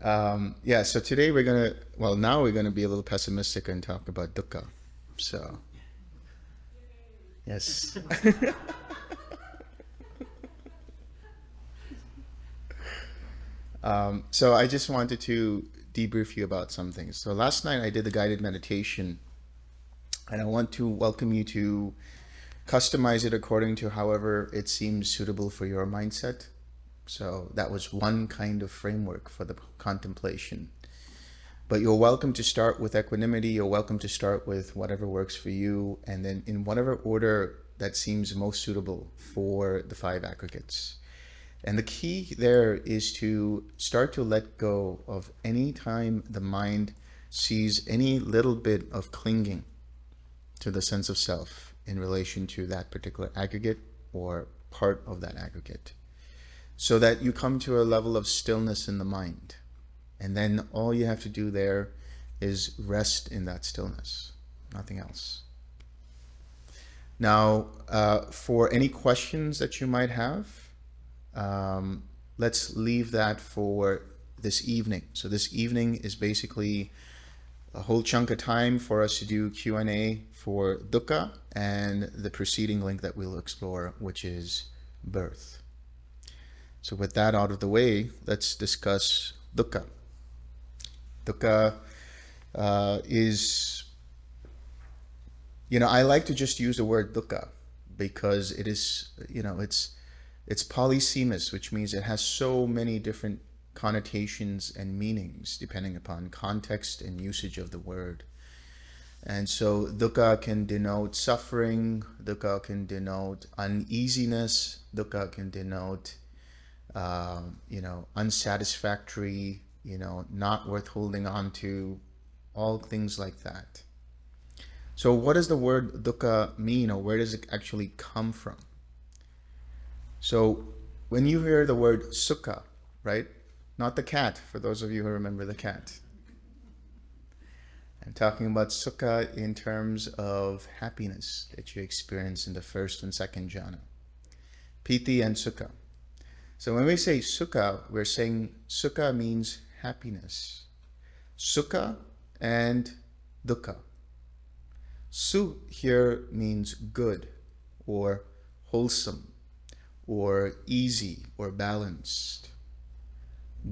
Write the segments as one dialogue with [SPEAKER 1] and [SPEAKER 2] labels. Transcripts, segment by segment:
[SPEAKER 1] Yeah, so today now we're gonna be a little pessimistic and talk about dukkha. So, yes. So I just wanted to debrief you about some things. So last night I did the guided meditation, and I want to welcome you to customize it according to however it seems suitable for your mindset. So that was one kind of framework for the contemplation. But you're welcome to start with equanimity. You're welcome to start with whatever works for you, and then in whatever order that seems most suitable for the five aggregates. And the key there is to start to let go of any time the mind sees any little bit of clinging to the sense of self in relation to that particular aggregate or part of that aggregate, so that you come to a level of stillness in the mind. And then all you have to do there is rest in that stillness, nothing else. Now, for any questions that you might have, let's leave that for this evening. So this evening is basically a whole chunk of time for us to do Q&A for dukkha and the preceding link that we'll explore, which is birth. So with that out of the way, let's discuss dukkha. Dukkha is, I like to just use the word dukkha because it is, it's polysemous, which means it has so many different connotations and meanings depending upon context and usage of the word. And so dukkha can denote suffering, dukkha can denote uneasiness, dukkha can denote unsatisfactory, not worth holding on to, all things like that. So what does the word dukkha mean, or where does it actually come from? So when you hear the word sukha, right? Not the cat, for those of you who remember the cat. I'm talking about sukha in terms of happiness that you experience in the first and second jhana. Piti and sukha. So when we say sukha, we're saying sukha means happiness. Sukha and dukkha. Su here means good or wholesome or easy or balanced.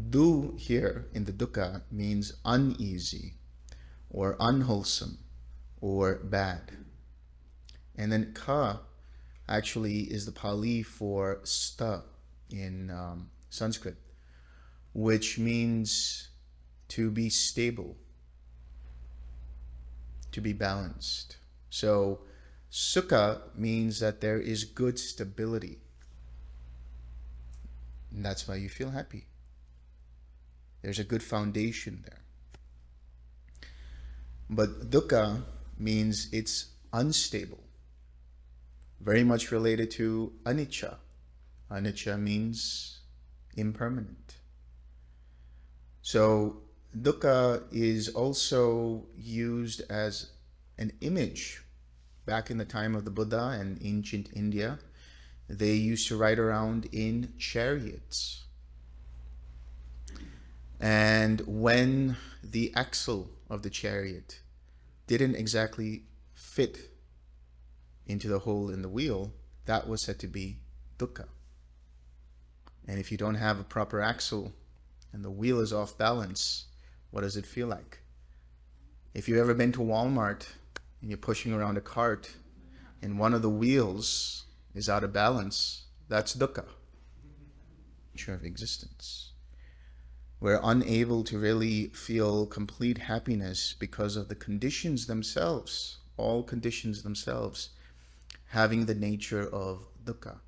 [SPEAKER 1] Du here in the dukkha means uneasy or unwholesome or bad. And then ka actually is the Pali for sta in Sanskrit, which means to be stable, to be balanced. So sukha means that there is good stability. And that's why you feel happy. There's a good foundation there. But dukkha means it's unstable, very much related to anicca. Anicca means impermanent. So dukkha is also used as an image. Back in the time of the Buddha and ancient India, they used to ride around in chariots. And when the axle of the chariot didn't exactly fit into the hole in the wheel, that was said to be dukkha. And if you don't have a proper axle and the wheel is off balance, what does it feel like? If you've ever been to Walmart and you're pushing around a cart and one of the wheels is out of balance, that's dukkha, nature of existence. We're unable to really feel complete happiness because of the conditions themselves, all conditions themselves, having the nature of dukkha.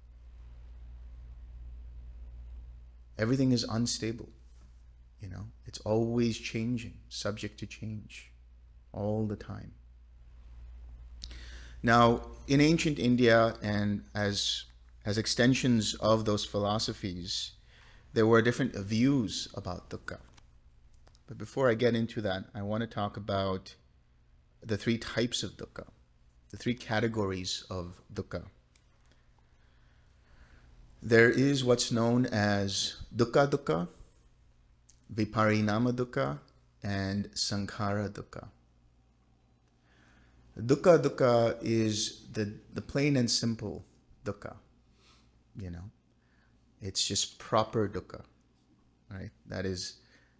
[SPEAKER 1] Everything is unstable, it's always changing, subject to change, all the time. Now, in ancient India and as extensions of those philosophies, there were different views about dukkha. But before I get into that, I want to talk about the three types of dukkha, the three categories of dukkha. There is what's known as dukkha dukkha, Viparinama Dukkha, and Sankhara Dukkha. Dukkha is the plain and simple dukkha, It's just proper dukkha, right? That is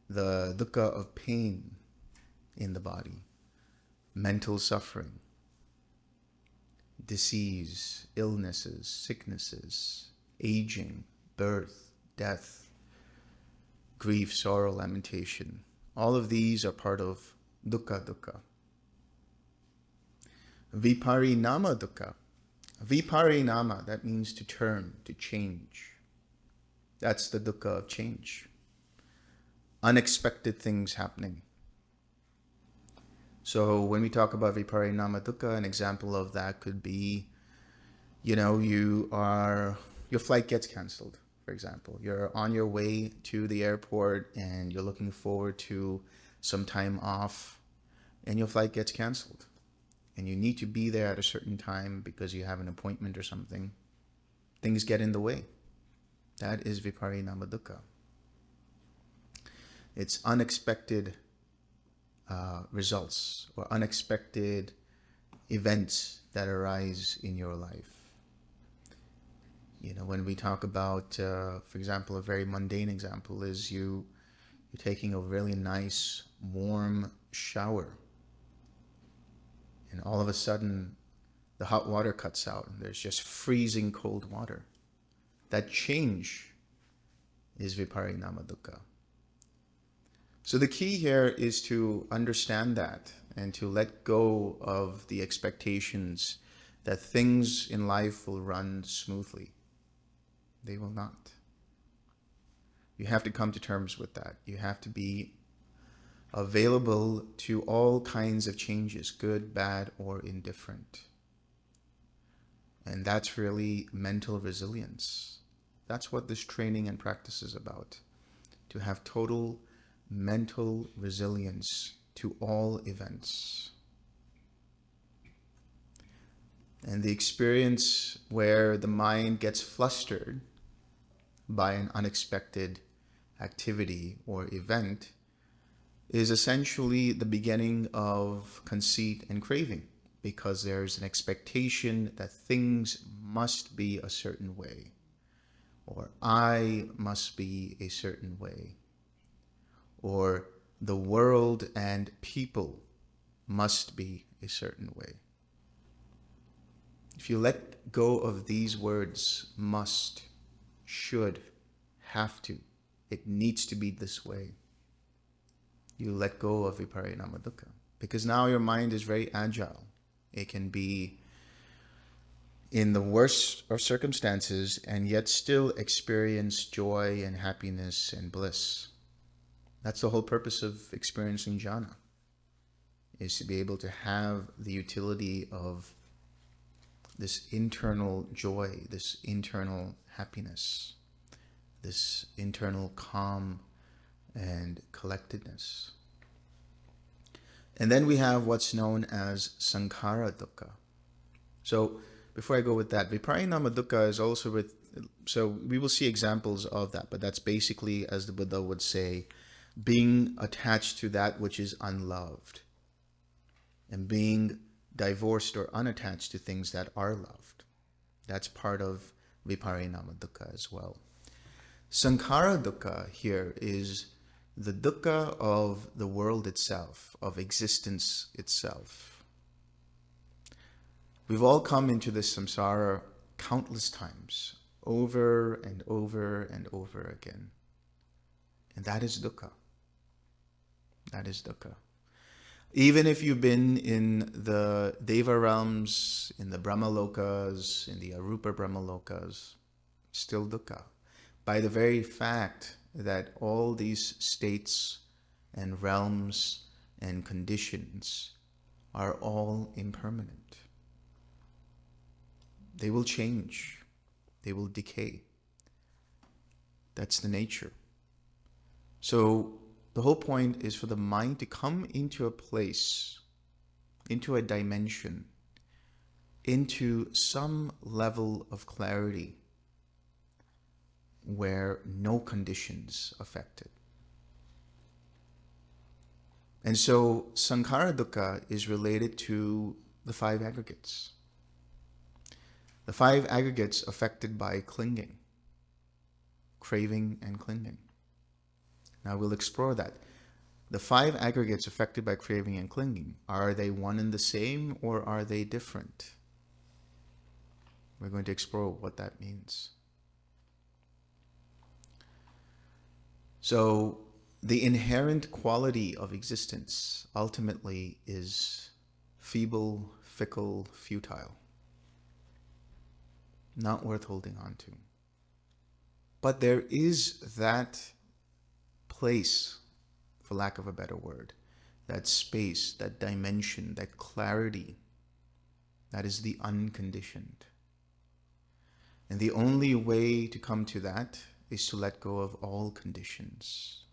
[SPEAKER 1] the dukkha of pain in the body, mental suffering, disease, illnesses, sicknesses, aging, birth, death, grief, sorrow, lamentation. All of these are part of dukkha. Viparinama dukkha. Viparinama, that means to turn, to change. That's the dukkha of change. Unexpected things happening. So when we talk about Viparinama Dukkha, an example of that could be, your flight gets canceled, for example. You're on your way to the airport and you're looking forward to some time off and your flight gets canceled. And you need to be there at a certain time because you have an appointment or something. Things get in the way. That is Viparinama Dukkha. It's unexpected results or unexpected events that arise in your life. When we talk about, for example, a very mundane example is you're taking a really nice warm shower and all of a sudden the hot water cuts out and there's just freezing cold water. That change is Viparinama Dukkha. So the key here is to understand that and to let go of the expectations that things in life will run smoothly. They will not. You have to come to terms with that. You have to be available to all kinds of changes, good, bad, or indifferent. And that's really mental resilience. That's what this training and practice is about. To have total mental resilience to all events. And the experience where the mind gets flustered by an unexpected activity or event is essentially the beginning of conceit and craving, because there's an expectation that things must be a certain way, or I must be a certain way, or the world and people must be a certain way. If you let go of these words, must, should, have to, it needs to be this way, you let go of Viparinama Dukkha. Because now your mind is very agile. It can be in the worst of circumstances and yet still experience joy and happiness and bliss. That's the whole purpose of experiencing jhana, is to be able to have the utility of this internal joy, this internal happiness, this internal calm and collectedness. And then we have what's known as Sankhara Dukkha. So before I go with that, Viparinama Dukkha is also with, so we will see examples of that, but that's basically, as the Buddha would say, being attached to that which is unloved and being divorced or unattached to things that are loved. That's part of Viparinama Dukkha as well. Sankhara Dukkha here is the dukkha of the world itself, of existence itself. We've all come into this samsara countless times, over and over and over again. And that is dukkha. That is dukkha. Even if you've been in the Deva realms, in the Brahmalokas, in the Arupa Brahmalokas, still dukkha. By the very fact that all these states and realms and conditions are all impermanent. They will change. They will decay. That's the nature. So the whole point is for the mind to come into a place, into a dimension, into some level of clarity where no conditions affect it. And so Sankhara Dukkha is related to the five aggregates. The five aggregates affected by clinging, craving and clinging. Now we'll explore that. The five aggregates affected by craving and clinging, are they one and the same or are they different? We're going to explore what that means. So the inherent quality of existence ultimately is feeble, fickle, futile. Not worth holding on to. But there is that place, for lack of a better word, that space, that dimension, that clarity, that is the unconditioned. And the only way to come to that is to let go of all conditions.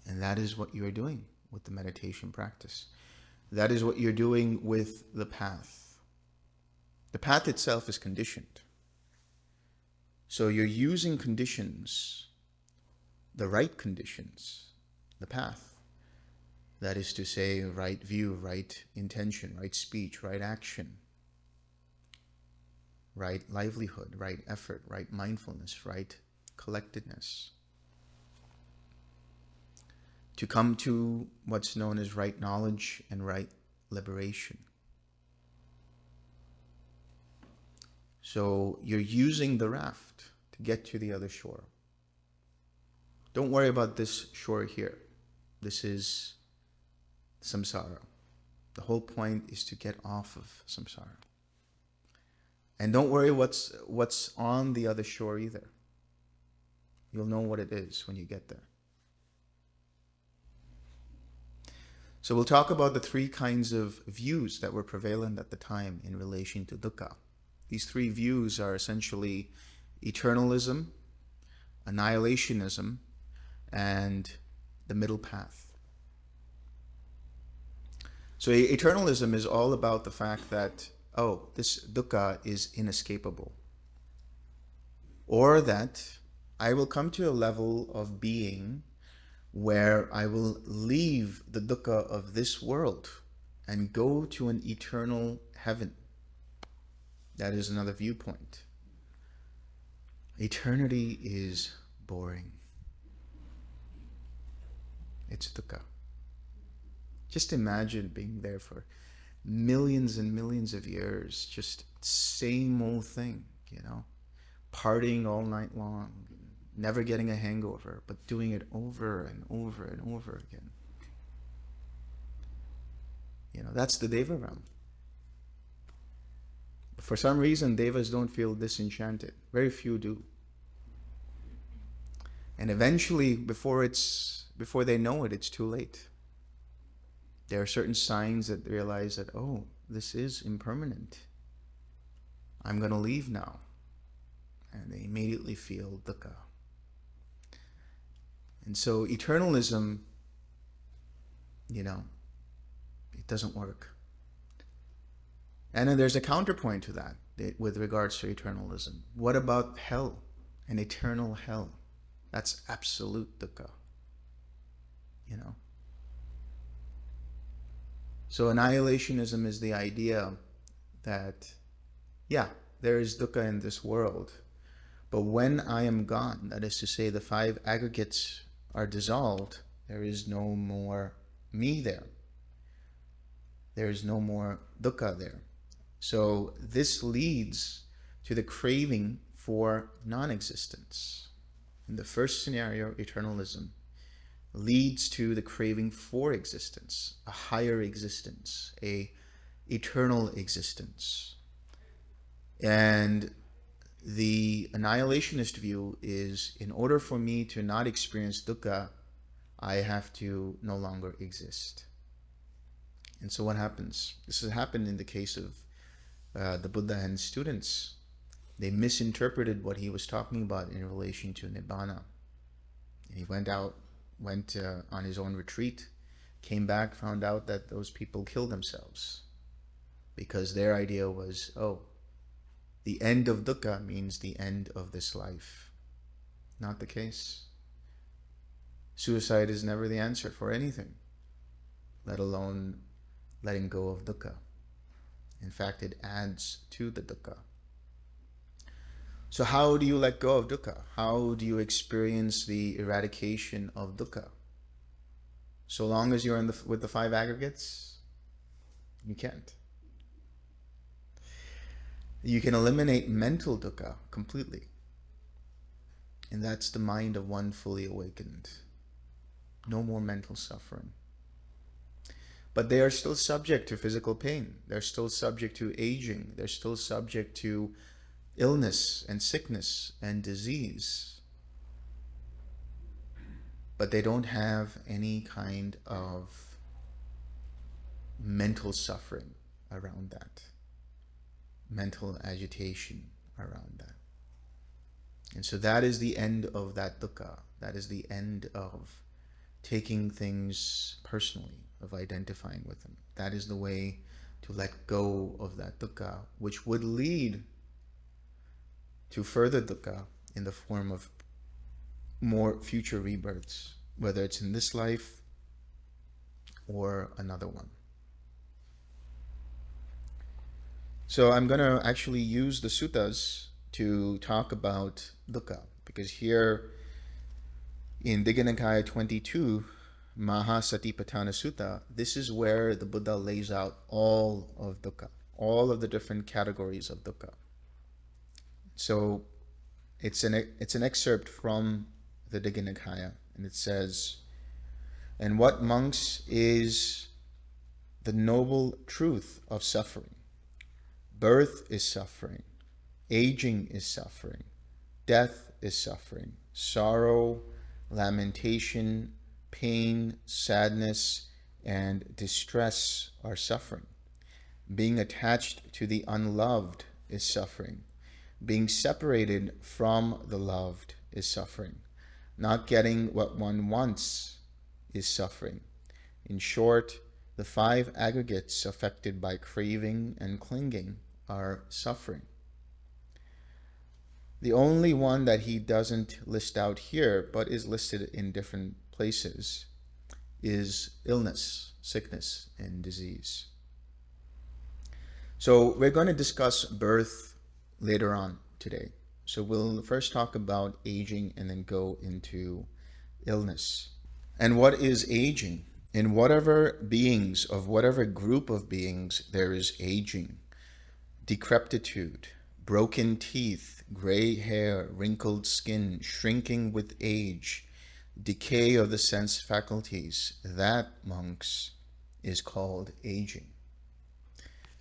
[SPEAKER 1] And that is what you are doing with the meditation practice. That is what you're doing with the path. The path itself is conditioned. So you're using conditions, the right conditions, the path. That is to say, right view, right intention, right speech, right action, right livelihood, right effort, right mindfulness, right collectedness. To come to what's known as right knowledge and right liberation. So you're using the raft to get to the other shore. Don't worry about this shore here. This is samsara. The whole point is to get off of samsara. And don't worry what's on the other shore either. You'll know what it is when you get there. So we'll talk about the three kinds of views that were prevalent at the time in relation to dukkha. These three views are essentially eternalism, annihilationism, and the middle path. So eternalism is all about the fact that, this dukkha is inescapable. Or that I will come to a level of being where I will leave the dukkha of this world and go to an eternal heaven. That is another viewpoint. Eternity is boring. It's dukkha. Just imagine being there for millions and millions of years, just same old thing, partying all night long, never getting a hangover, but doing it over and over and over again. That's the deva realm. For some reason, devas don't feel disenchanted. Very few do. And eventually, before they know it, it's too late. There are certain signs that realize that, this is impermanent. I'm going to leave now. And they immediately feel dukkha. And so eternalism, it doesn't work. And then there's a counterpoint to that with regards to eternalism. What about hell? An eternal hell. That's absolute dukkha. So annihilationism is the idea that, there is dukkha in this world. But when I am gone, that is to say the five aggregates are dissolved, there is no more me there. There is no more dukkha there. So this leads to the craving for non-existence. In the first scenario, eternalism leads to the craving for existence, a higher existence, a eternal existence. And the annihilationist view is, in order for me to not experience dukkha, I have to no longer exist. And so what happens? This has happened in the case of the Buddha and students. They misinterpreted what he was talking about in relation to Nibbana. And he went on his own retreat, came back, found out that those people killed themselves because their idea was, the end of dukkha means the end of this life. Not the case. Suicide is never the answer for anything, let alone letting go of dukkha. In fact, it adds to the dukkha. So how do you let go of dukkha? How do you experience the eradication of dukkha? So long as you're with the five aggregates, you can't. You can eliminate mental dukkha completely. And that's the mind of one fully awakened. No more mental suffering. But they are still subject to physical pain. They're still subject to aging. They're still subject to illness and sickness and disease. But they don't have any kind of mental suffering around that. Mental agitation around that. And so that is the end of that dukkha. That is the end of taking things personally, of identifying with them. That is the way to let go of that dukkha, which would lead to further dukkha in the form of more future rebirths, whether it's in this life or another one. So I'm going to actually use the suttas to talk about dukkha, because here in Digha Nikaya 22, Mahasatipatthana Sutta, this is where the Buddha lays out all of dukkha, all of the different categories of dukkha. So it's an excerpt from the Digha Nikaya, and it says, "And what, monks, is the noble truth of suffering? Birth is suffering, aging is suffering, death is suffering, sorrow, lamentation, pain, sadness, and distress are suffering. Being attached to the unloved is suffering. Being separated from the loved is suffering. Not getting what one wants is suffering. In short, the five aggregates affected by craving and clinging are suffering." The only one that he doesn't list out here, but is listed in different places, is illness, sickness, and disease. So we're going to discuss birth later on today. So we'll first talk about aging and then go into illness. And what is aging? In whatever beings, of whatever group of beings, there is aging, decrepitude, broken teeth, gray hair, wrinkled skin, shrinking with age, decay of the sense faculties. That, monks, is called aging.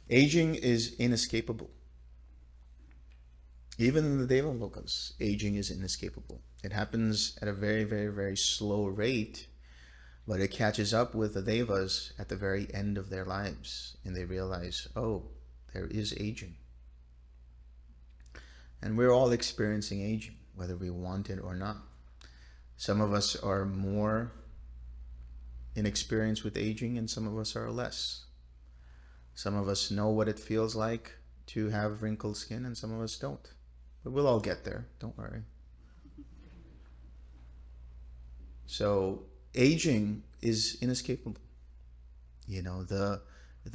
[SPEAKER 1] Aging is inescapable. Even in the Deva Lokas, aging is inescapable. It happens at a very, very, very slow rate, but it catches up with the Devas at the very end of their lives, and they realize, oh, there is aging. And we're all experiencing aging, whether we want it or not. Some of us are more inexperienced with aging, and some of us are less. Some of us know what it feels like to have wrinkled skin, and some of us don't. But we'll all get there, don't worry. So aging is inescapable. You know, the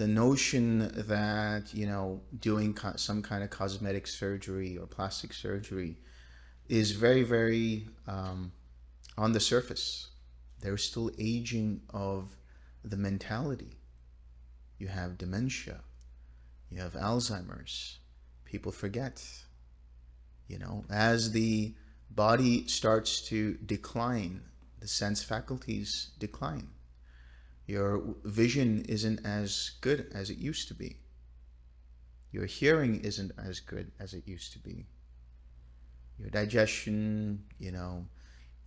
[SPEAKER 1] notion that, you know, doing some kind of cosmetic surgery or plastic surgery is very, very on the surface. There's still aging of the mentality. You have dementia. You have Alzheimer's. People forget. You know, as the body starts to decline, the sense faculties decline. Your vision isn't as good as it used to be. Your hearing isn't as good as it used to be. Your digestion, you know,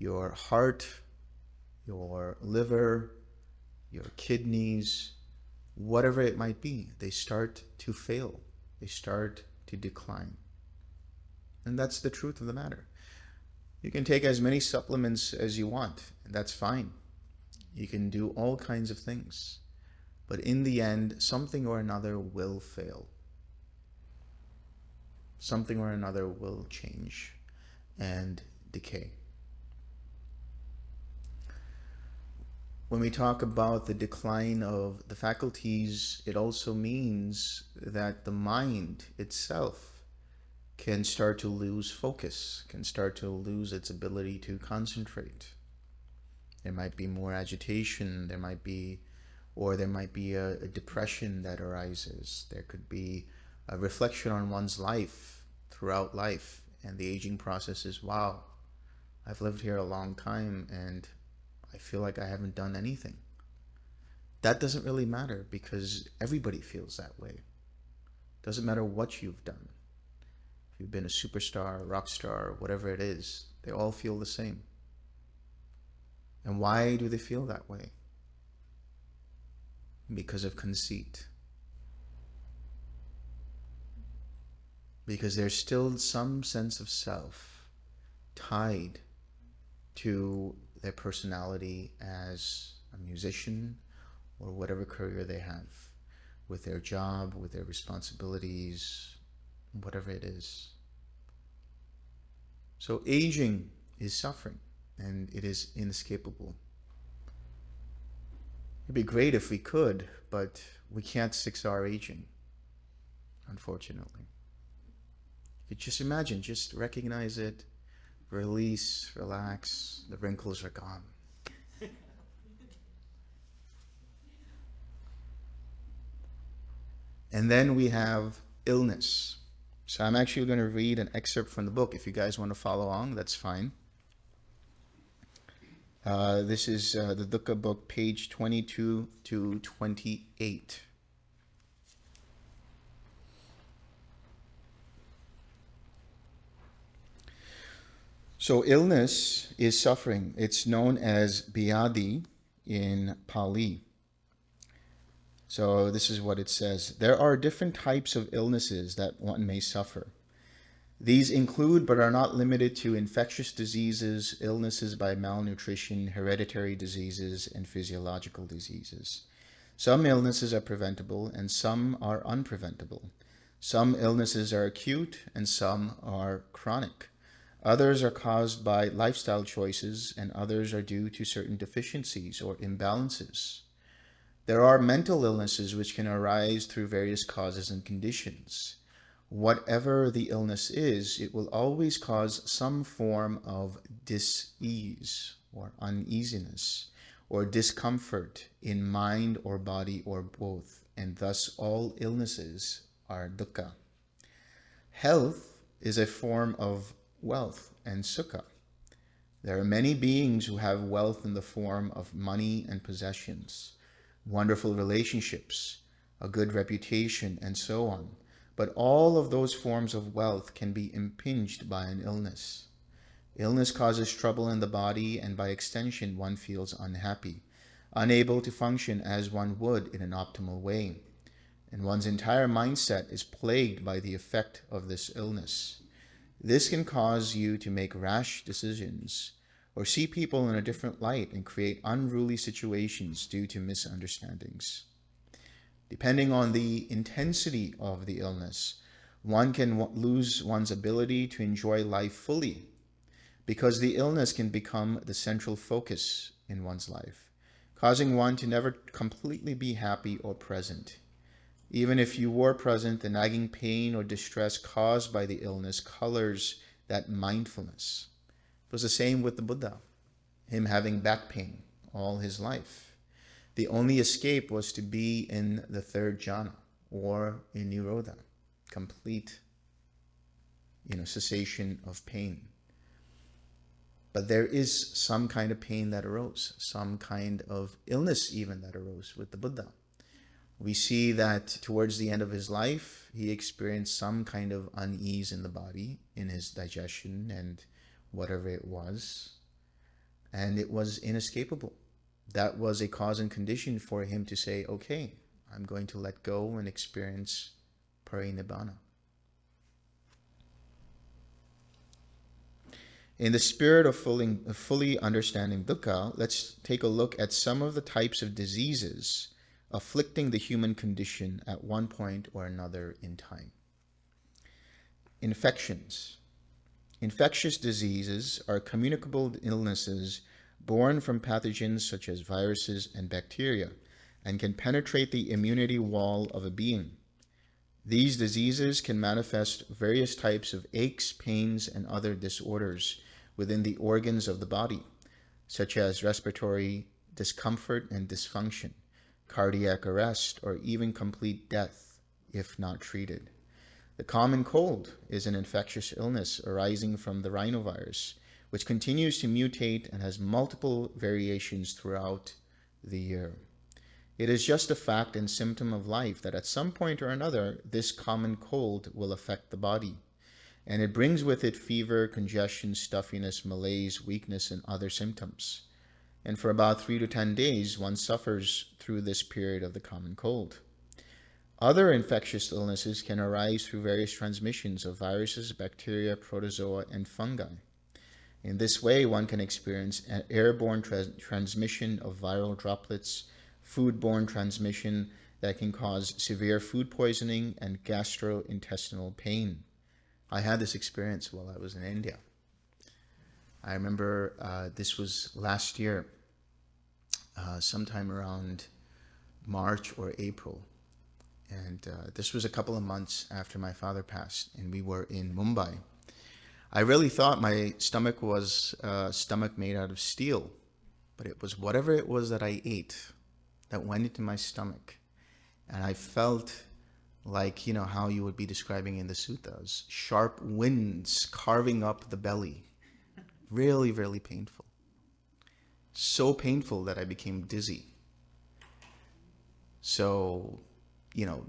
[SPEAKER 1] your heart, your liver, your kidneys, whatever it might be, they start to fail. They start to decline. And that's the truth of the matter. You can take as many supplements as you want, and that's fine. You can do all kinds of things. But in the end, something or another will fail. Something or another will change and decay. When we talk about the decline of the faculties, it also means that the mind itself can start to lose focus, can start to lose its ability to concentrate. There might be more agitation, there might be a depression that arises. There could be a reflection on one's life throughout life, and the aging process is, wow, I've lived here a long time and I feel like I haven't done anything. That doesn't really matter because everybody feels that way. Doesn't matter what you've done. If you've been a superstar, a rock star, whatever it is, they all feel the same. And why do they feel that way? Because of conceit. Because there's still some sense of self tied to their personality as a musician or whatever career they have, with their job, with their responsibilities, whatever it is. So aging is suffering, and it is inescapable. It'd be great if we could, but we can't fix our aging, unfortunately. You just imagine, just recognize it, release, relax, the wrinkles are gone. And then we have illness. So I'm actually going to read an excerpt from the book. If you guys want to follow along, that's fine. This is the Dukkha book, page 22 to 28. So illness is suffering. It's known as Vyadhi in Pali. So this is what it says. There are different types of illnesses that one may suffer. These include, but are not limited to, infectious diseases, illnesses by malnutrition, hereditary diseases, and physiological diseases. Some illnesses are preventable, and some are unpreventable. Some illnesses are acute, and some are chronic. Others are caused by lifestyle choices, and others are due to certain deficiencies or imbalances. There are mental illnesses which can arise through various causes and conditions. Whatever the illness is, it will always cause some form of dis-ease or uneasiness or discomfort in mind or body or both, and thus all illnesses are dukkha. Health is a form of wealth and sukha. There are many beings who have wealth in the form of money and possessions, wonderful relationships, a good reputation, and so on. But all of those forms of wealth can be impinged by an illness. Illness causes trouble in the body, and by extension one feels unhappy, unable to function as one would in an optimal way. And one's entire mindset is plagued by the effect of this illness. This can cause you to make rash decisions, or see people in a different light and create unruly situations due to misunderstandings. Depending on the intensity of the illness, one can lose one's ability to enjoy life fully, because the illness can become the central focus in one's life, causing one to never completely be happy or present. Even if you were present, the nagging pain or distress caused by the illness colors that mindfulness. It was the same with the Buddha, him having back pain all his life. The only escape was to be in the third jhana, or in nirodha, complete, cessation of pain. But there is some kind of pain that arose, some kind of illness even that arose with the Buddha. We see that towards the end of his life, he experienced some kind of unease in the body, in his digestion and whatever it was, and it was inescapable. That was a cause and condition for him to say, okay, I'm going to let go and experience parinibbana. In the spirit of fully understanding dukkha, let's take a look at some of the types of diseases afflicting the human condition at one point or another in time. Infections. Infectious diseases are communicable illnesses born from pathogens such as viruses and bacteria, and can penetrate the immunity wall of a being. These diseases can manifest various types of aches, pains, and other disorders within the organs of the body, such as respiratory discomfort and dysfunction, cardiac arrest, or even complete death if not treated. The common cold is an infectious illness arising from the rhinovirus, which continues to mutate and has multiple variations throughout the year. It is just a fact and symptom of life that at some point or another, this common cold will affect the body. And it brings with it fever, congestion, stuffiness, malaise, weakness, and other symptoms. And for about 3 to 10 days, one suffers through this period of the common cold. Other infectious illnesses can arise through various transmissions of viruses, bacteria, protozoa, and fungi. In this way, one can experience an airborne transmission of viral droplets, foodborne transmission that can cause severe food poisoning and gastrointestinal pain. I had this experience while I was in India. I remember this was last year, sometime around March or April. And this was a couple of months after my father passed, and we were in Mumbai. I really thought my stomach was a stomach made out of steel, but it was whatever it was that I ate that went into my stomach. And I felt like, you know, how you would be describing in the Suttas, sharp winds carving up the belly. Really, really painful. So painful that I became dizzy. So, you know,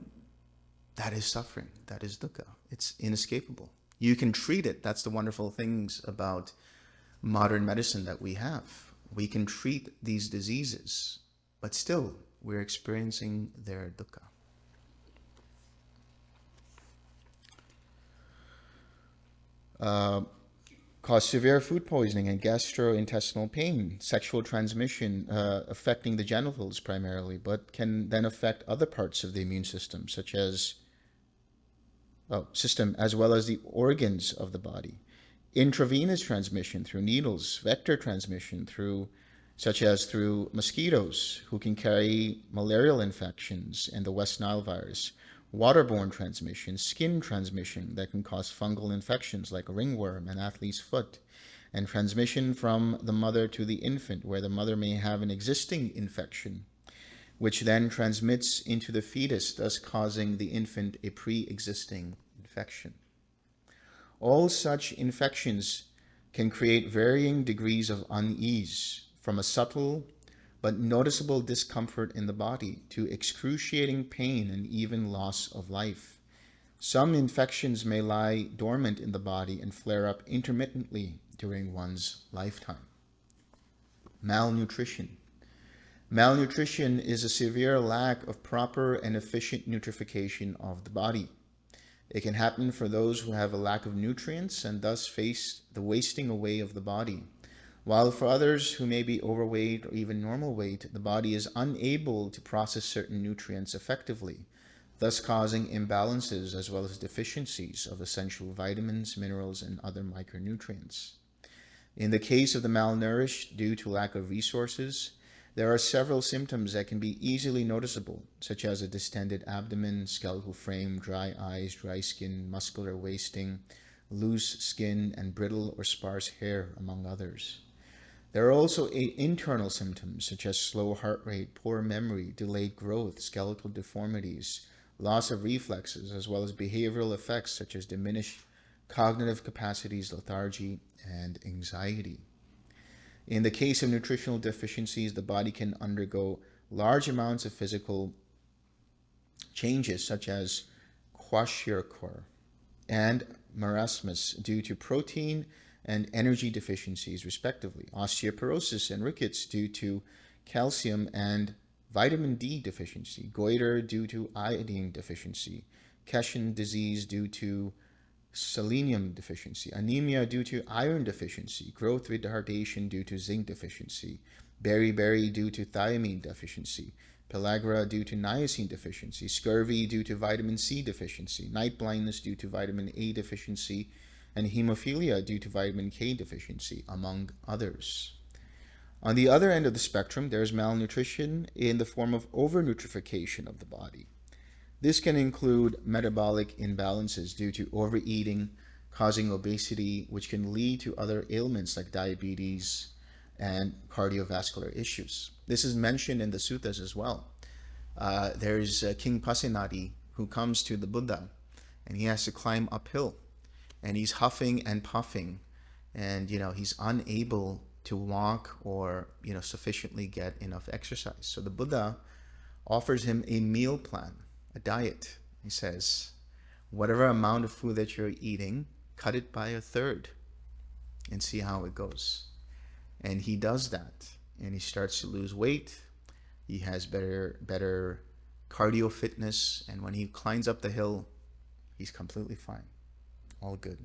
[SPEAKER 1] that is suffering. That is dukkha. It's inescapable. You can treat it. That's the wonderful things about modern medicine that we have. We can treat these diseases, but still we're experiencing their dukkha. Cause severe food poisoning and gastrointestinal pain, sexual transmission affecting the genitals primarily, but can then affect other parts of the immune system, such as as well as the organs of the body. Intravenous transmission through needles, vector transmission such as through mosquitoes who can carry malarial infections and the West Nile virus. Waterborne transmission, skin transmission that can cause fungal infections like ringworm and athlete's foot, and transmission from the mother to the infant, where the mother may have an existing infection, which then transmits into the fetus, thus causing the infant a pre-existing infection. All such infections can create varying degrees of unease, from a subtle but noticeable discomfort in the body to excruciating pain and even loss of life. Some infections may lie dormant in the body and flare up intermittently during one's lifetime. Malnutrition. Malnutrition is a severe lack of proper and efficient nutrification of the body. It can happen for those who have a lack of nutrients and thus face the wasting away of the body. While for others who may be overweight or even normal weight, the body is unable to process certain nutrients effectively, thus causing imbalances as well as deficiencies of essential vitamins, minerals, and other micronutrients. In the case of the malnourished due to lack of resources, there are several symptoms that can be easily noticeable, such as a distended abdomen, skeletal frame, dry eyes, dry skin, muscular wasting, loose skin, and brittle or sparse hair, among others. There are also internal symptoms such as slow heart rate, poor memory, delayed growth, skeletal deformities, loss of reflexes, as well as behavioral effects such as diminished cognitive capacities, lethargy, and anxiety. In the case of nutritional deficiencies, the body can undergo large amounts of physical changes such as kwashiorkor and marasmus due to protein and energy deficiencies, respectively. Osteoporosis and rickets due to calcium and vitamin D deficiency. Goiter due to iodine deficiency. Keshan disease due to selenium deficiency. Anemia due to iron deficiency. Growth retardation due to zinc deficiency. Beriberi due to thiamine deficiency. Pellagra due to niacin deficiency. Scurvy due to vitamin C deficiency. Night blindness due to vitamin A deficiency, and hemophilia due to vitamin K deficiency, among others. On the other end of the spectrum, there's malnutrition in the form of overnutrification of the body. This can include metabolic imbalances due to overeating, causing obesity, which can lead to other ailments like diabetes and cardiovascular issues. This is mentioned in the suttas as well. There's King Pasenadi who comes to the Buddha, and he has to climb uphill, and he's huffing and puffing, and he's unable to walk or sufficiently get enough exercise. So the Buddha offers him a meal plan, a diet. He says, whatever amount of food that you're eating, cut it by a third and see how it goes. And he does that, and he starts to lose weight. He has better cardio fitness, and when he climbs up the hill, he's completely fine. All good.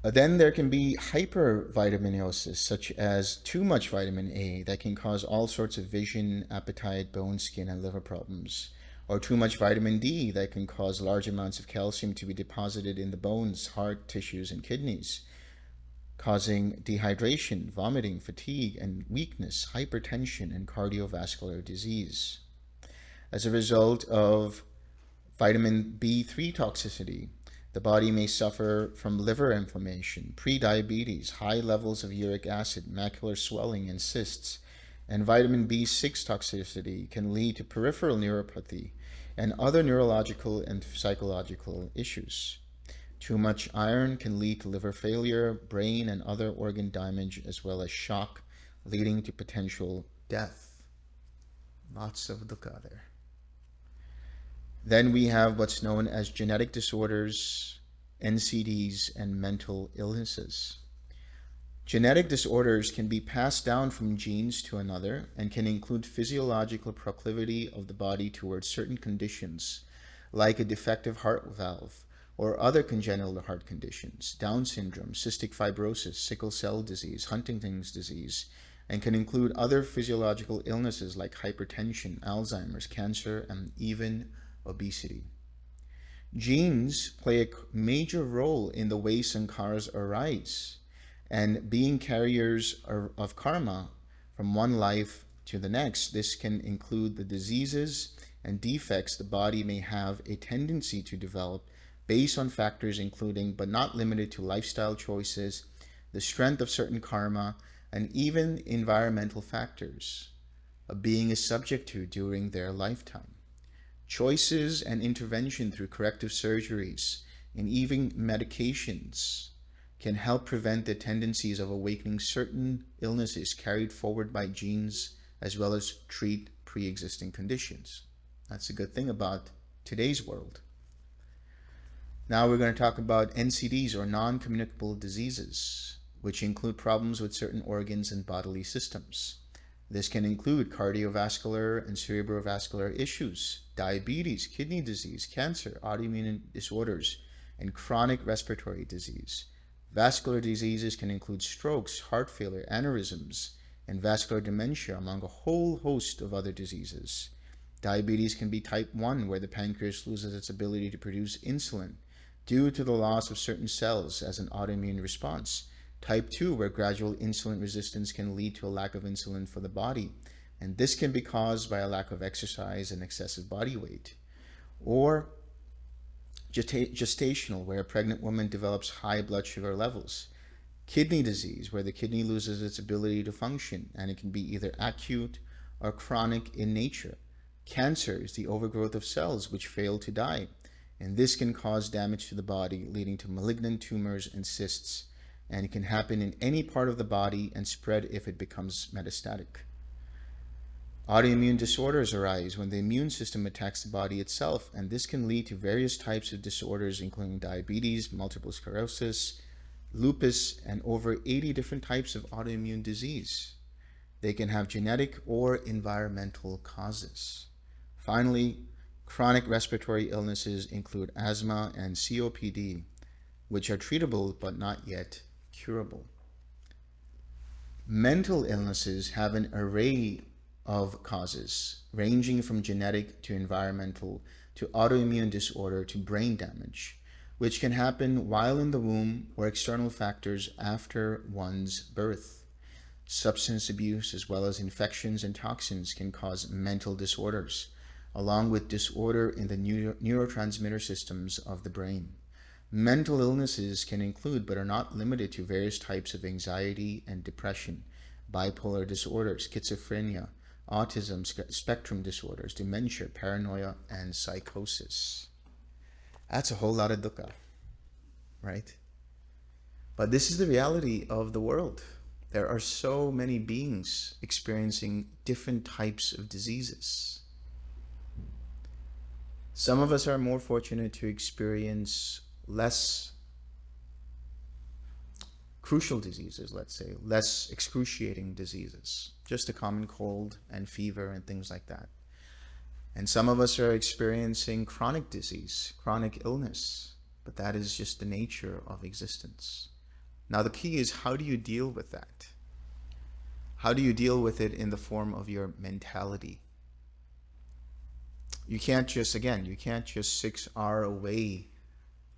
[SPEAKER 1] Then there can be hypervitaminosis, such as too much vitamin A, that can cause all sorts of vision, appetite, bone, skin, and liver problems. Or too much vitamin D that can cause large amounts of calcium to be deposited in the bones, heart, tissues, and kidneys, causing dehydration, vomiting, fatigue, and weakness, hypertension, and cardiovascular disease. As a result of vitamin B3 toxicity, the body may suffer from liver inflammation, prediabetes, high levels of uric acid, macular swelling, and cysts. And vitamin B6 toxicity can lead to peripheral neuropathy and other neurological and psychological issues. Too much iron can lead to liver failure, brain and other organ damage, as well as shock, leading to potential death. Lots of dukkha there. Then we have what's known as genetic disorders, NCDs, and mental illnesses. Genetic disorders can be passed down from genes to another and can include physiological proclivity of the body towards certain conditions, like a defective heart valve or other congenital heart conditions, Down syndrome, cystic fibrosis, sickle cell disease, Huntington's disease, and can include other physiological illnesses like hypertension, Alzheimer's, cancer, and even obesity. Genes play a major role in the way sankharas arise, and being carriers of karma from one life to the next. This can include the diseases and defects the body may have a tendency to develop based on factors including, but not limited to, lifestyle choices, the strength of certain karma, and even environmental factors a being is subject to during their lifetime. Choices and intervention through corrective surgeries and even medications can help prevent the tendencies of awakening certain illnesses carried forward by genes, as well as treat pre-existing conditions. That's a good thing about today's world. Now we're going to talk about NCDs, or non-communicable diseases, which include problems with certain organs and bodily systems. This can include cardiovascular and cerebrovascular issues, diabetes, kidney disease, cancer, autoimmune disorders, and chronic respiratory disease. Vascular diseases can include strokes, heart failure, aneurysms, and vascular dementia, among a whole host of other diseases. Diabetes can be type 1, where the pancreas loses its ability to produce insulin due to the loss of certain cells as an autoimmune response. Type 2, where gradual insulin resistance can lead to a lack of insulin for the body, and this can be caused by a lack of exercise and excessive body weight. Or gestational, where a pregnant woman develops high blood sugar levels. Kidney disease, where the kidney loses its ability to function, and it can be either acute or chronic in nature. Cancer is the overgrowth of cells which fail to die, and this can cause damage to the body, leading to malignant tumors and cysts, and it can happen in any part of the body and spread if it becomes metastatic. Autoimmune disorders arise when the immune system attacks the body itself, and this can lead to various types of disorders, including diabetes, multiple sclerosis, lupus, and over 80 different types of autoimmune disease. They can have genetic or environmental causes. Finally, chronic respiratory illnesses include asthma and COPD, which are treatable but not yet curable. Mental illnesses have an array of causes, ranging from genetic to environmental to autoimmune disorder to brain damage. which can happen while in the womb or external factors after one's birth. Substance abuse, as well as infections and toxins, can cause mental disorders, along with disorder in the neurotransmitter systems of the brain. Mental illnesses can include, but are not limited to, various types of anxiety and depression, bipolar disorder, schizophrenia, autism, spectrum disorders, dementia, paranoia, and psychosis. That's a whole lot of dukkha, right? But this is the reality of the world. There are so many beings experiencing different types of diseases. Some of us are more fortunate to experience less crucial diseases, let's say, less excruciating diseases, just a common cold and fever and things like that. And some of us are experiencing chronic disease, chronic illness, but that is just the nature of existence. Now the key is, how do you deal with that? How do you deal with it in the form of your mentality? You can't just 6R away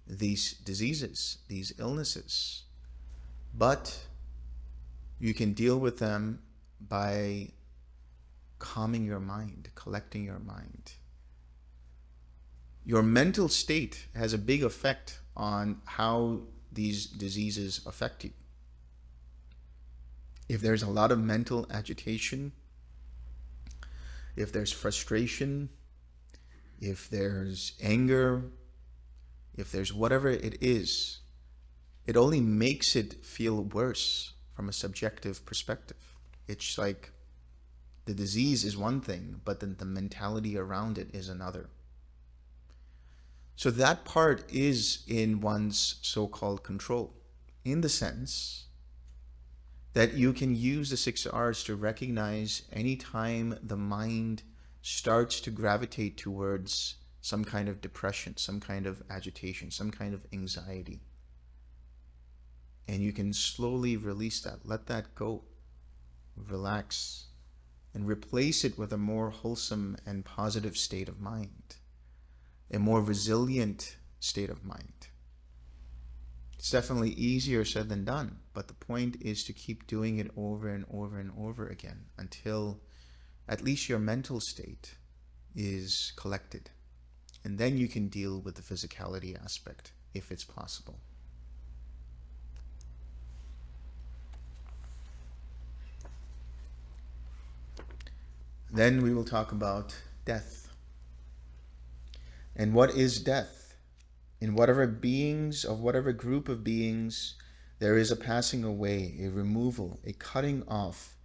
[SPEAKER 1] these diseases, these illnesses, but you can deal with them by calming your mind, collecting your mind. Your mental state has a big effect on how these diseases affect you. If there's a lot of mental agitation, if there's frustration, if there's anger, if there's whatever it is, it only makes it feel worse from a subjective perspective. It's like the disease is one thing, but then the mentality around it is another. So that part is in one's so-called control, in the sense that you can use the 6Rs to recognize any time the mind starts to gravitate towards some kind of depression, some kind of agitation, some kind of anxiety. And you can slowly release that, let that go, relax, and replace it with a more wholesome and positive state of mind, a more resilient state of mind. It's definitely easier said than done, but the point is to keep doing it over and over and over again until at least your mental state is collected. And then you can deal with the physicality aspect, if it's possible. Then we will talk about death. And what is death? In whatever beings, of whatever group of beings, there is a passing away, a removal, a cutting off,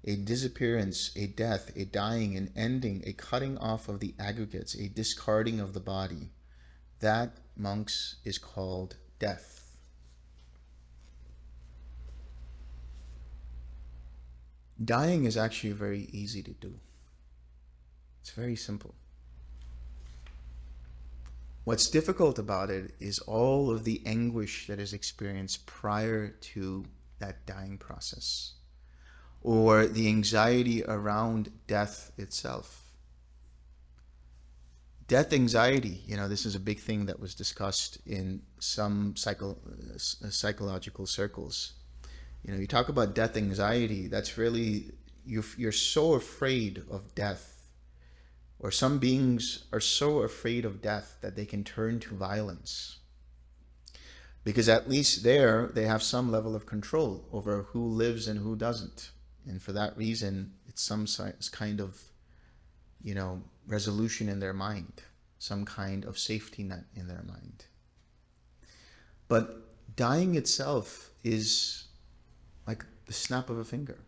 [SPEAKER 1] a disappearance, a death, a dying, an ending, a cutting off of the aggregates, a discarding of the body. That, monks, is called death. Dying is actually very easy to do. It's very simple. What's difficult about it is all of the anguish that is experienced prior to that dying process, or the anxiety around death itself. Death anxiety, this is a big thing that was discussed in some psychological circles. You talk about death anxiety, that's really, you're so afraid of death, or some beings are so afraid of death that they can turn to violence. Because at least there, they have some level of control over who lives and who doesn't. And for that reason, it's some kind of, resolution in their mind, some kind of safety net in their mind. But dying itself is like the snap of a finger.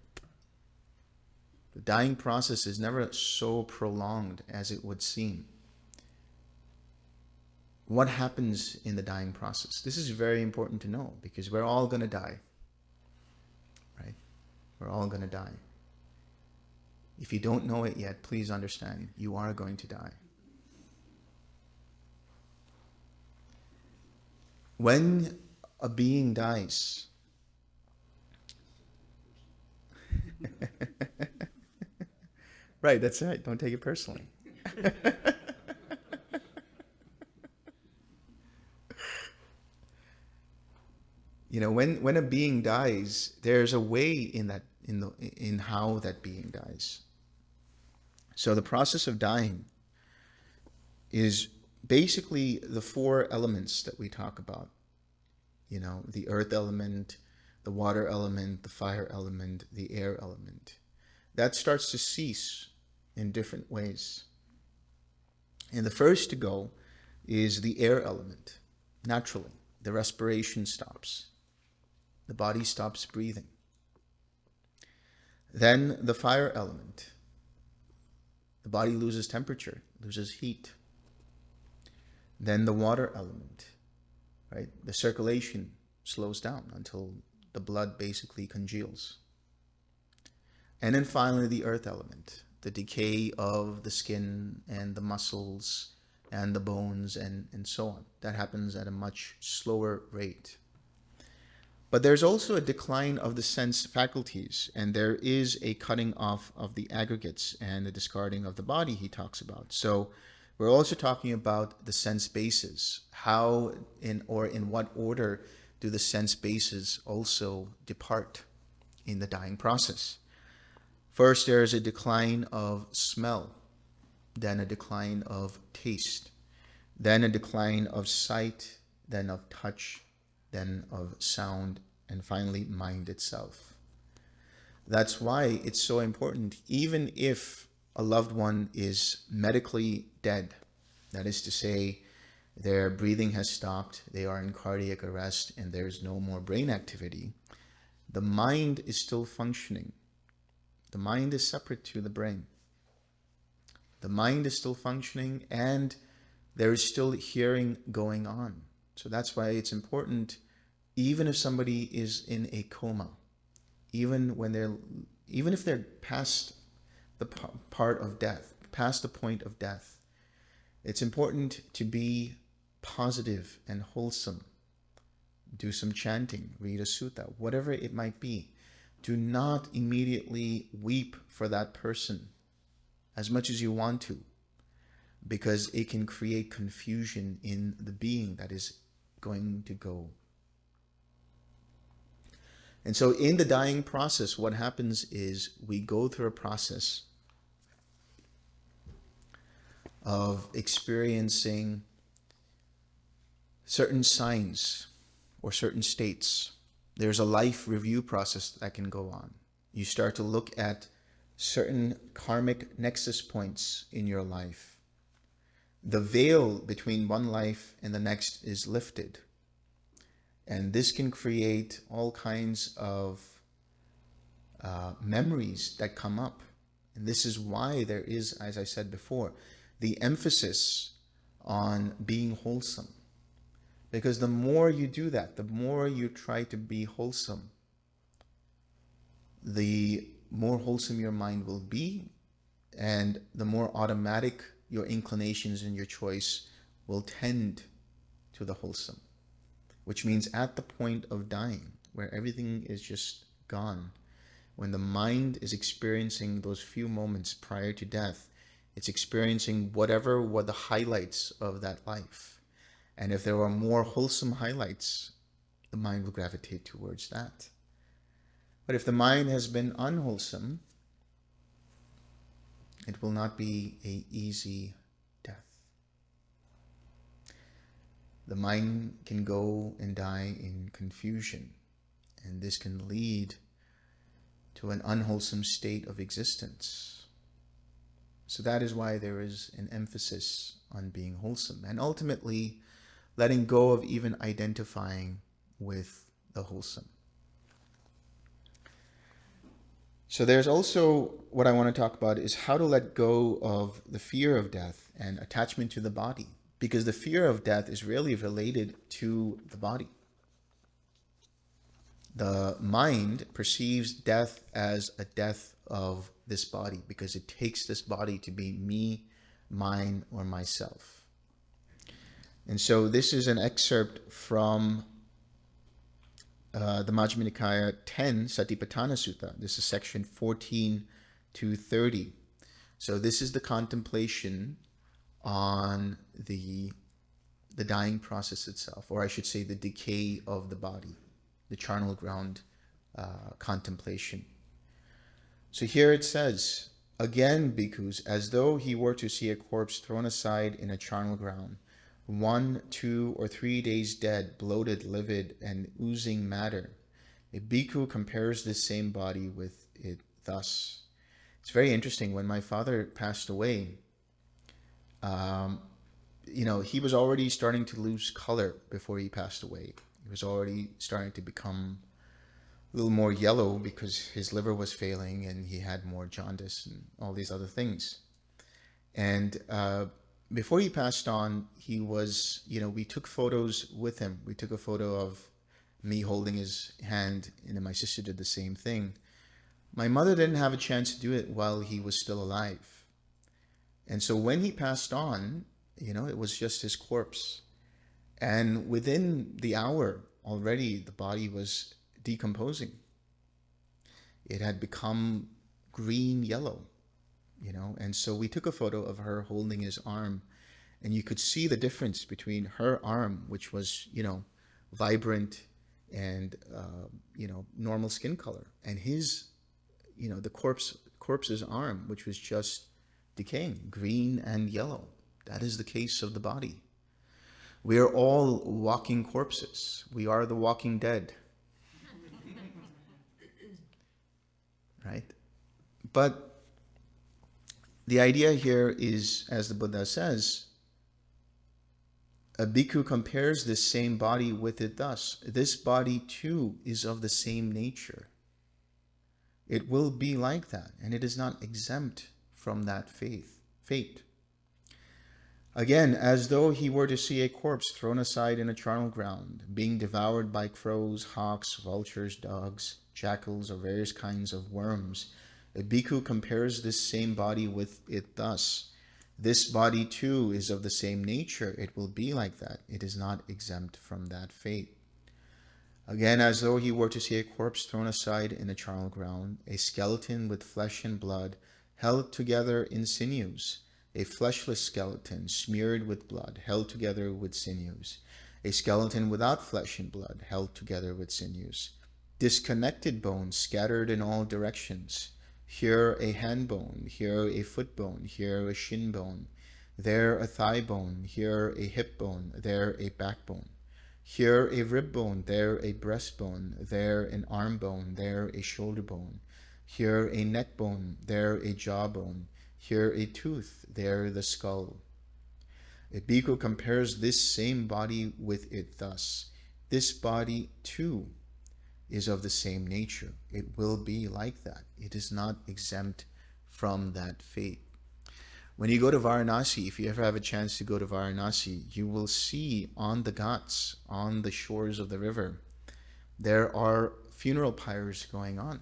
[SPEAKER 1] The dying process is never so prolonged as it would seem. What happens in the dying process? This is very important to know, because we're all going to die, right? We're all going to die. If you don't know it yet, please understand, you are going to die. When a being dies, right, that's right, don't take it personally. When a being dies, there's a way in how that being dies. So the process of dying is basically the four elements that we talk about. The earth element, the water element, the fire element, the air element. That starts to cease in different ways. And the first to go is the air element. Naturally, the respiration stops. The body stops breathing. Then the fire element. The body loses temperature, loses heat. Then the water element, right? The circulation slows down until the blood basically congeals. And then finally the earth element, the decay of the skin and the muscles and the bones and so on. That happens at a much slower rate. But there's also a decline of the sense faculties, and there is a cutting off of the aggregates and the discarding of the body he talks about. So we're also talking about the sense bases. How in what order do the sense bases also depart in the dying process? First, there is a decline of smell, then a decline of taste, then a decline of sight, then of touch, then of sound, and finally mind itself. That's why it's so important, even if a loved one is medically dead, that is to say, their breathing has stopped, they are in cardiac arrest, and there's no more brain activity, the mind is still functioning. The mind is separate to the brain. The mind is still functioning, and there is still hearing going on. So that's why it's important, even if somebody is in a coma, even if they're past the part of death, past the point of death, it's important to be positive and wholesome. Do some chanting, read a sutta, whatever it might be. Do not immediately weep for that person as much as you want to, because it can create confusion in the being that is going to go. And so in the dying process, what happens is we go through a process of experiencing certain signs or certain states. There's a life review process that can go on. You start to look at certain karmic nexus points in your life. The veil between one life and the next is lifted. And this can create all kinds of memories that come up. And this is why there is, as I said before, the emphasis on being wholesome. Because the more you do that, the more you try to be wholesome, the more wholesome your mind will be, and the more automatic your inclinations and your choice will tend to the wholesome. Which means at the point of dying, where everything is just gone, when the mind is experiencing those few moments prior to death, it's experiencing whatever were the highlights of that life. And if there are more wholesome highlights, the mind will gravitate towards that. But if the mind has been unwholesome, it will not be an easy death. The mind can go and die in confusion, and this can lead to an unwholesome state of existence. So that is why there is an emphasis on being wholesome, and ultimately letting go of even identifying with the wholesome. So there's also what I want to talk about is how to let go of the fear of death and attachment to the body, because the fear of death is really related to the body. The mind perceives death as a death of this body because it takes this body to be me, mine, or myself. And so this is an excerpt from the Majjhima Nikaya 10, Satipatthana Sutta. This is section 14 to 30. So this is the contemplation on the dying process itself, or I should say the decay of the body. the charnel ground contemplation. So here it says, again, bhikkhus, as though he were to see a corpse thrown aside in a charnel ground, 1, 2, or 3 days dead, bloated, livid, and oozing matter. A bhikkhu compares this same body with it thus. It's very interesting. When my father passed away, he was already starting to lose color before he passed away. He was already starting to become a little more yellow because his liver was failing and he had more jaundice and all these other things. And before he passed on, he was, we took photos with him. We took a photo of me holding his hand, and then my sister did the same thing. My mother didn't have a chance to do it while he was still alive. And so when he passed on, it was just his corpse. And within the hour, already the body was decomposing. It had become green yellow, and so we took a photo of her holding his arm, and you could see the difference between her arm, which was, vibrant and, normal skin color, and his, the corpse's arm, which was just decaying, green and yellow. That is the case of the body. We are all walking corpses. We are the walking dead. Right? But the idea here is, as the Buddha says, a bhikkhu compares this same body with it thus. This body too is of the same nature. It will be like that, and it is not exempt from that fate. Again, as though he were to see a corpse thrown aside in a charnel ground, being devoured by crows, hawks, vultures, dogs, jackals, or various kinds of worms, a bhikkhu compares this same body with it thus. This body too is of the same nature. It will be like that. It is not exempt from that fate. Again, as though he were to see a corpse thrown aside in a charnel ground, a skeleton with flesh and blood, held together in sinews, a fleshless skeleton smeared with blood, held together with sinews, a skeleton without flesh and blood, held together with sinews, disconnected bones scattered in all directions, here a hand bone, here a foot bone, here a shin bone, there a thigh bone, here a hip bone, there a backbone, here a rib bone, there a breastbone, there an arm bone, there a shoulder bone, here a neck bone, there a jawbone, here a tooth, there the skull. A bhikkhu compares this same body with it thus. This body too is of the same nature. It will be like that. It is not exempt from that fate. When you go to Varanasi, if you ever have a chance to go to Varanasi, you will see on the ghats, on the shores of the river, there are funeral pyres going on,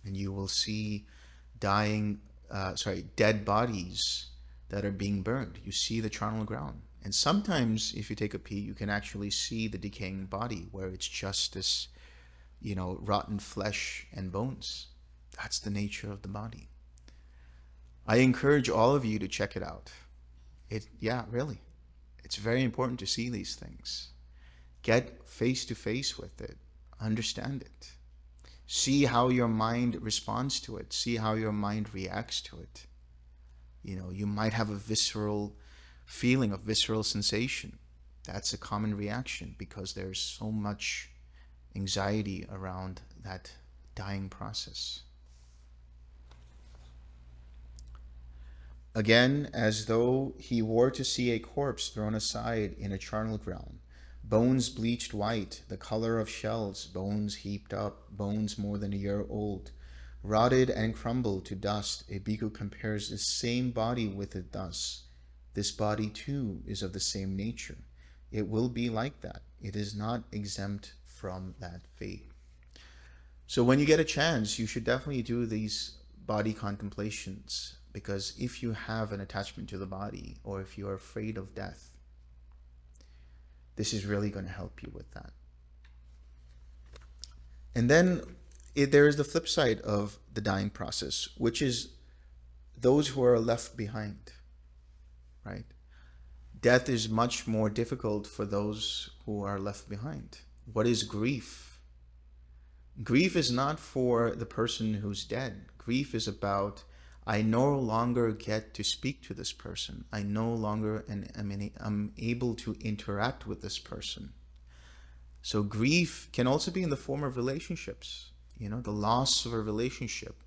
[SPEAKER 1] and you will see dead bodies that are being burned. You see the charnel ground. And sometimes, if you take a peek, you can actually see the decaying body where it's just this, rotten flesh and bones. That's the nature of the body. I encourage all of you to check it out. Really. It's very important to see these things. Get face to face with it. Understand it. See how your mind responds to it. See how your mind reacts to it. You might have a visceral feeling, a visceral sensation. That's a common reaction because there's so much anxiety around that dying process. Again, as though he were to see a corpse thrown aside in a charnel ground, bones bleached white, the color of shells, bones heaped up, bones more than a year old, rotted and crumbled to dust, a bhikkhu compares the same body with it thus. This body too is of the same nature. It will be like that. It is not exempt from that fate. So when you get a chance, you should definitely do these body contemplations, because if you have an attachment to the body, or if you're afraid of death, this is really going to help you with that. And then there is the flip side of the dying process, which is those who are left behind, right? Death is much more difficult for those who are left behind. What is grief? Grief is not for the person who's dead. Grief is about, I no longer get to speak to this person. I no longer am able to interact with this person. So grief can also be in the form of relationships. The loss of a relationship.